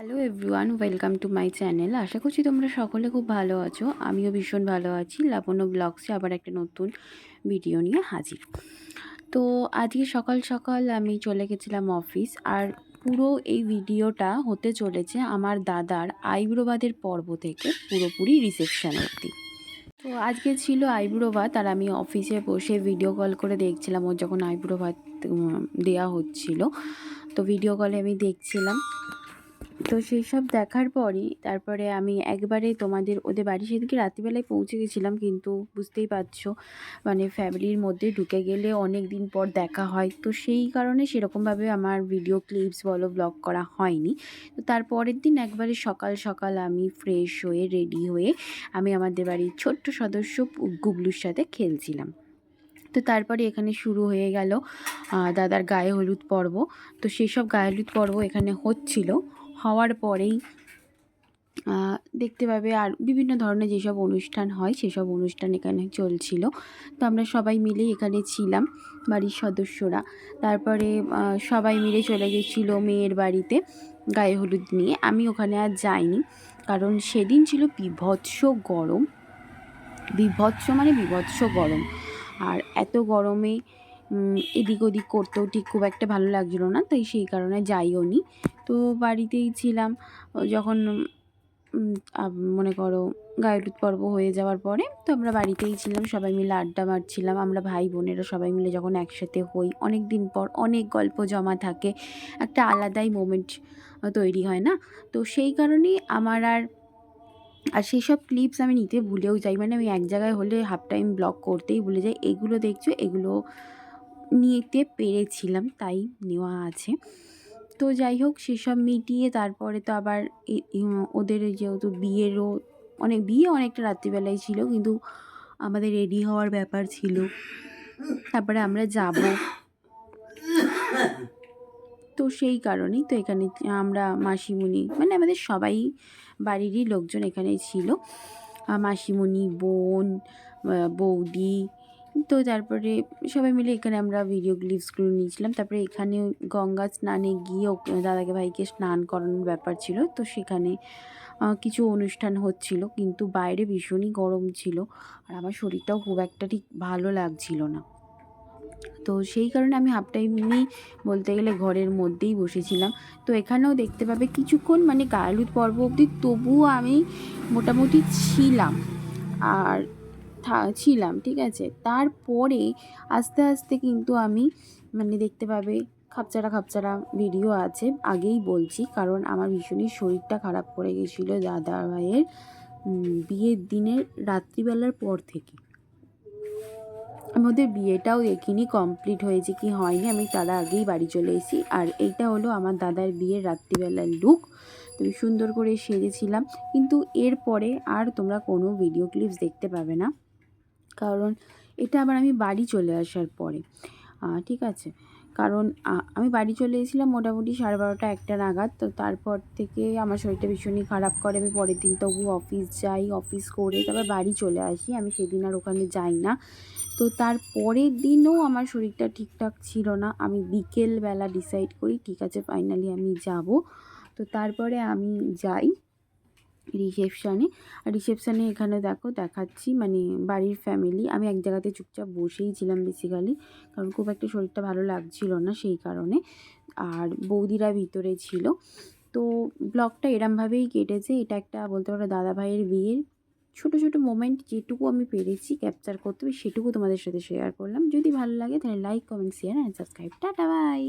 Hello everyone, welcome to my channel. আশা করছি তোমরা সকলে খুব ভালো আছো। আমিও ভীষণ ভালো আছি। লাবণ্য ব্লগসে আবার একটা নতুন ভিডিও নিয়ে হাজির। তো আজকে সকাল সকাল আমি চলে গেছিলাম অফিস, আর পুরো এই ভিডিওটা হতে চলেছে আমার দাদার আইব্রো বাদের পর্ব থেকে পুরোপুরি রিসেপশন অবধি। তো আজকে ছিল আইব্রো ভাত, আর আমি অফিসে বসে ভিডিও কল করে দেখছিলাম ওর যখন আইব্রো ভাত দেওয়া হচ্ছিল। তো ভিডিও কলে আমি দেখছিলাম। তো সেই সব দেখার পরই তারপরে আমি একবারে ওদের বাড়ি সেদিকে রাত্রিবেলায় পৌঁছে গেছিলাম, কিন্তু বুঝতেই পারছো মানে ফ্যামিলির মধ্যে ঢুকে গেলে অনেক দিন পর দেখা হয়, তো সেই কারণে সেরকমভাবে আমার ভিডিও ক্লিপস বলো ব্লগ করা হয়নি। তো তারপরের দিন একবারে সকাল সকাল আমি ফ্রেশ হয়ে রেডি হয়ে আমি আমাদের বাড়ির ছোট্ট সদস্য গুবলুর সাথে খেলছিলাম। তো তারপরে এখানে শুরু হয়ে গেল দাদার গায়ে হলুদ পর্ব। তো সেই সব গায়ে হলুদ পর্ব এখানে হচ্ছিল। হওয়ার পরেই দেখতে পাবে আর বিভিন্ন ধরনের যেসব অনুষ্ঠান হয় সেসব অনুষ্ঠান এখানে চলছিল। তো আমরা সবাই মিলেই এখানে ছিলাম, বাড়ির সদস্যরা। তারপরে সবাই মিলে চলে গেছিলো মেয়ের বাড়িতে গায়ে হলুদ নিয়ে। আমি ওখানে আর যাইনি, কারণ সেদিন ছিল বীভৎস গরম। বীভৎস মানে বীভৎস গরম। আর এত গরমে এদিক ওদিক করতেও ঠিক খুব একটা ভালো লাগছিলো না, তাই সেই কারণে যাইও নি। তো বাড়িতেই ছিলাম। যখন মনে করো গায়ে হলুদ পর্ব হয়ে যাওয়ার পরে তো আমরা বাড়িতেই ছিলাম, সবাই মিলে আড্ডা মারছিলাম। আমরা ভাই বোনেরা সবাই মিলে যখন একসাথে হই, অনেক দিন পর অনেক গল্প জমা থাকে, একটা আলাদাই মোমেন্ট তৈরি হয় না। তো সেই কারণেই আমার আর সেই সব ক্লিপস আমি নিতে ভুলেও যাই, মানে আমি এক জায়গায় হলে হাফ টাইম ব্লগ করতেই ভুলে যাই। এগুলো দেখছো, এগুলো নিতে পেরেছিলাম তাই নেওয়া আছে। তো যাই হোক, সেসব মিটিয়ে তারপরে তো আবার ওদের যেহেতু বিয়ে অনেকটা রাত্রিবেলায় ছিল, কিন্তু আমাদের রেডি হওয়ার ব্যাপার ছিল। তারপরে আমরা যাব, তো সেই কারণেই তো এখানে আমরা মাসিমণি মানে আমাদের সবাই বাড়িরই লোকজন এখানে ছিল। মাসিমণি, বোন, বৌদি। তো তারপরে সবাই মিলে এখানে আমরা ভিডিও ক্লিপসগুলো নিয়েছিলাম। তারপরে এখানে গঙ্গা স্নানে গিয়ে দাদাকে ভাইকে স্নান করানোর ব্যাপার ছিল, তো সেখানে কিছু অনুষ্ঠান হচ্ছিল, কিন্তু বাইরে ভীষণই গরম ছিল, আর আমার শরীরটাও খুব একটা ঠিক ভালো লাগছিল না। তো সেই কারণে আমি হাফ টাইমই বলতে গেলে ঘরের মধ্যেই বসেছিলাম। তো এখানেও দেখতে পাবে কিছুক্ষণ মানে গায়ে হলুদ পর্ব অবধি তবুও আমি মোটামুটি ছিলাম, আর ছিলাম ঠিক আছে। তারপরে আস্তে আস্তে কিন্তু আমি মানে দেখতে পাবে খাপচারা খাপচারা ভিডিও আছে, আগেই বলছি, কারণ আমার ভীষণই শরীরটা খারাপ করে গেছিলো দাদা ভাইয়ের বিয়ের দিনের রাত্রিবেলার পর থেকে। আমাদের বিয়েটাও দেখিনি কমপ্লিট হয়েছে কি হয়নি, আমি তার আগেই বাড়ি চলে এসেছি। আর এইটা হলো আমার দাদার বিয়ের রাত্রিবেলার লুক। তো সুন্দর করে সেরেছিলাম, কিন্তু এরপরে আর তোমরা কোনো ভিডিও ক্লিপস দেখতে পাবে না, কারণ এটা আবার আমি বাড়ি চলে আসার পরে ঠিক আছে। কারণ আমি বাড়ি চলে এসেছিলাম মোটামুটি 12:30 1টা নাগাদ। তো তারপর থেকে আমার শরীরটা ভীষণই খারাপ করে। আমি পরের দিন তবু অফিস যাই, অফিস করে তারপর বাড়ি চলে আসি। আমি সেদিন আর ওখানে যাই না। তো তার পরের দিনও আমার শরীরটা ঠিকঠাক ছিল না। আমি বিকেলবেলা ডিসাইড করি ঠিক আছে ফাইনালি আমি যাব। তো তারপরে আমি যাই রিসেপশানে। আর রিসেপশানে এখানে দেখাচ্ছি মানে বাড়ির ফ্যামিলি। আমি এক জায়গাতে চুপচাপ বসেই ছিলাম বেসিক্যালি, কারণ খুব একটা শরীরটা ভালো লাগছিল না সেই কারণে। আর বৌদিরা ভিতরে ছিল। তো ব্লগটা এরমভাবেই কেটেছে। এটা একটা বলতে পারো দাদা ভাইয়ের বিয়ের ছোটো ছোটো মোমেন্ট, যেটুকু আমি পেরেছি ক্যাপচার করতে হবে সেটুকু তোমাদের সাথে শেয়ার করলাম। যদি ভালো লাগে তাহলে like, comment, share and subscribe. Tata, by.